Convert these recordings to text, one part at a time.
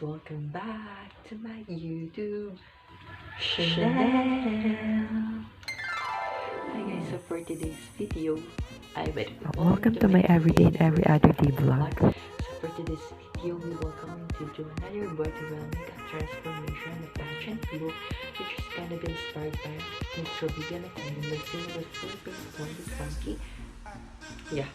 welcome back to my YouTube channel. Hi guys, so for today's video, welcome to my everyday and every other day vlog. So for today's video, we will going to do another virtual makeup transformation of Pageant look, which is kind of inspired by Mr. Vivian and the same was Philippines Blondie Funky. Yeah,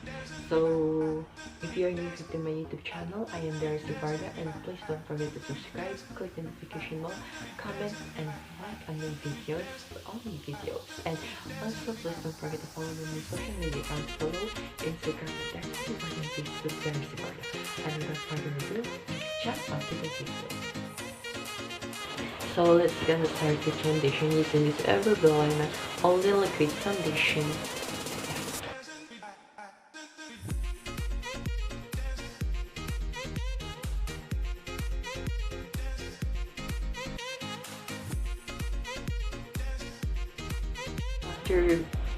so if you are new to my YouTube channel, I am Darius Evardo, and please don't forget to subscribe, click the notification bell, comment, and like on my videos, all my videos. And also please don't forget to follow me on social media accounts below, Instagram at Darius Evardo and Facebook Darius Evardo. And without further ado, just on to the video. So let's get started with foundation using this Everbell Liner Only Liquid Foundation.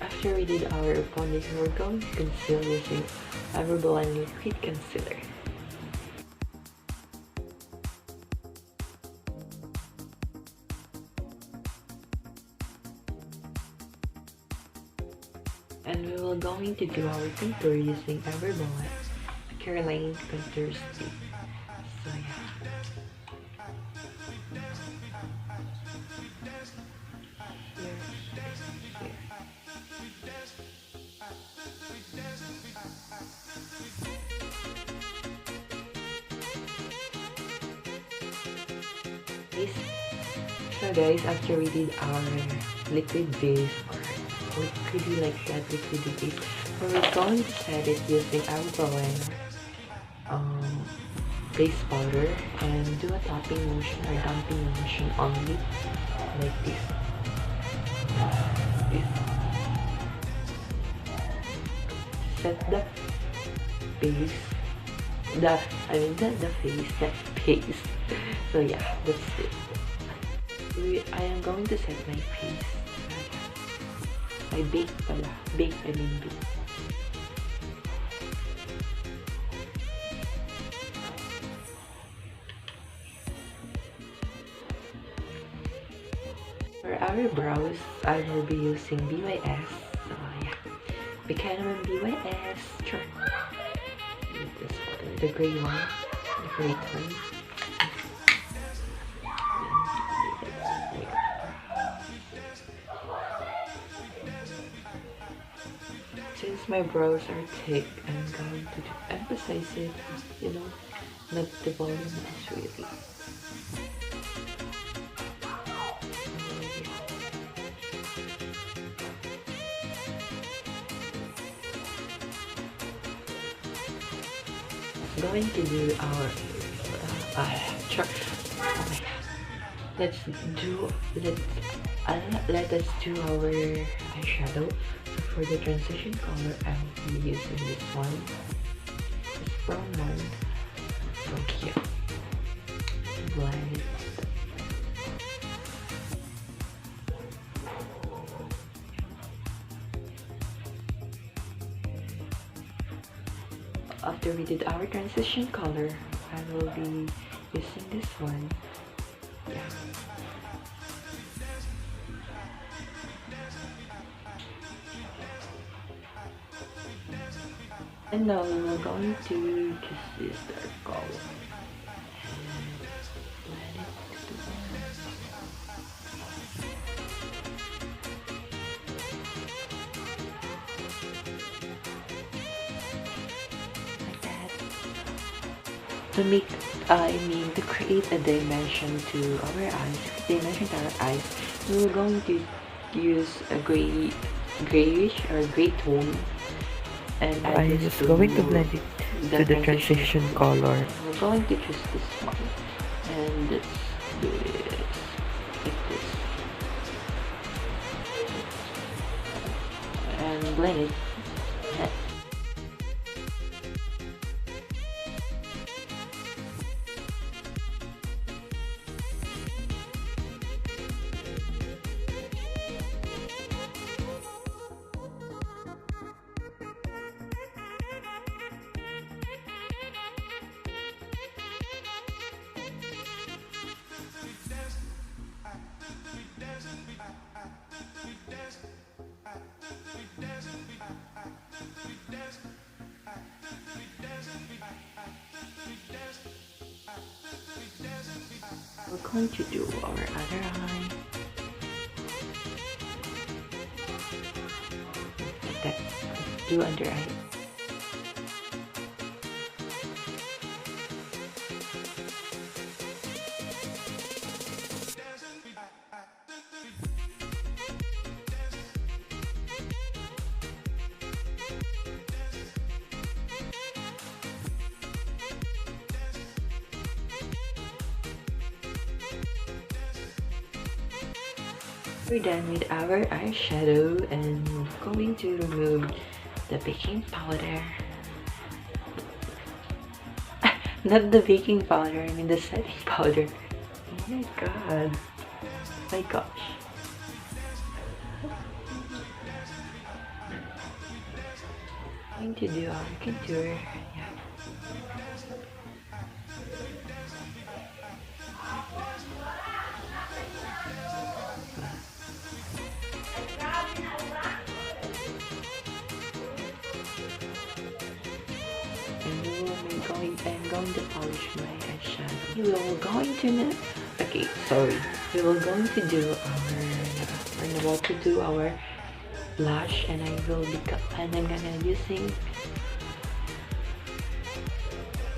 After we did our foundation, we're going to conceal using Everbell and Liquid Concealer. And we will going to do our contour using Everbell Caroline Contour Stick. So yeah. So guys, after we did our liquid base or liquidy like that, liquidy base, we're going to set it using our base powder and do a topping motion or dumping motion only like this. Set the base, the face. So yeah, that's it. I am going to set my face. My bake pala. Bake. For our brows, I will be using BYS. So yeah, Buchanan BYS. Sure. This one, the gray one. The great one. Since my brows are thick, I'm going to emphasize it, not the volume is really. Going to do our let us do our eyeshadow. So for the transition color, I'll be using this one, this brown one from here. Blend it. After we did our transition color, I will be using this one. Yeah. And now we're going to use this dark color and blend it like that. To create a dimension to our eyes, we're going to use a grayish or gray tone. And I'm just going to blend it to the transition color. We're going to choose this one. And let's do it like this. And blend it. going to do our other eye. Like that. Let's do under eye. We're done with our eyeshadow and we're going to remove the baking powder. Not the baking powder, I mean the setting powder. Oh my god. My gosh. Going to do our contour. Yeah. I'm going to polish my eyeshadow. We are going to we will going to do we're about to do our blush, and I'm gonna using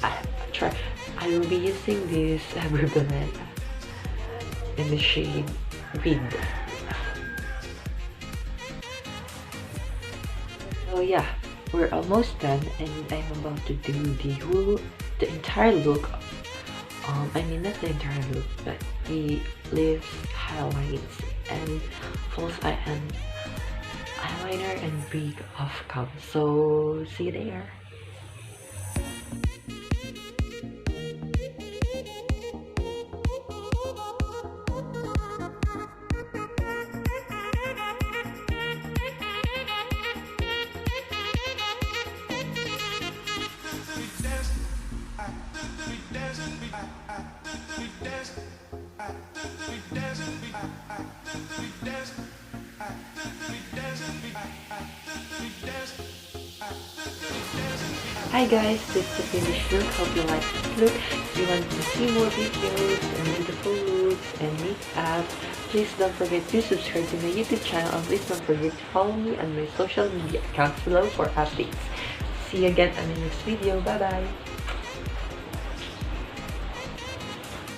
I will be using this Banana in the shade Red. So yeah, we're almost done, and I'm about to do the entire look. I mean not the entire look, but the lips, highlights, and false eye and eyeliner and big off color. So see you there. Hi guys, this is the finished look. Hope you like this look. If you want to see more videos and beautiful looks and makeup, please don't forget to subscribe to my YouTube channel, and please don't forget to follow me on my social media accounts below for updates. See you again on the next video. Bye bye.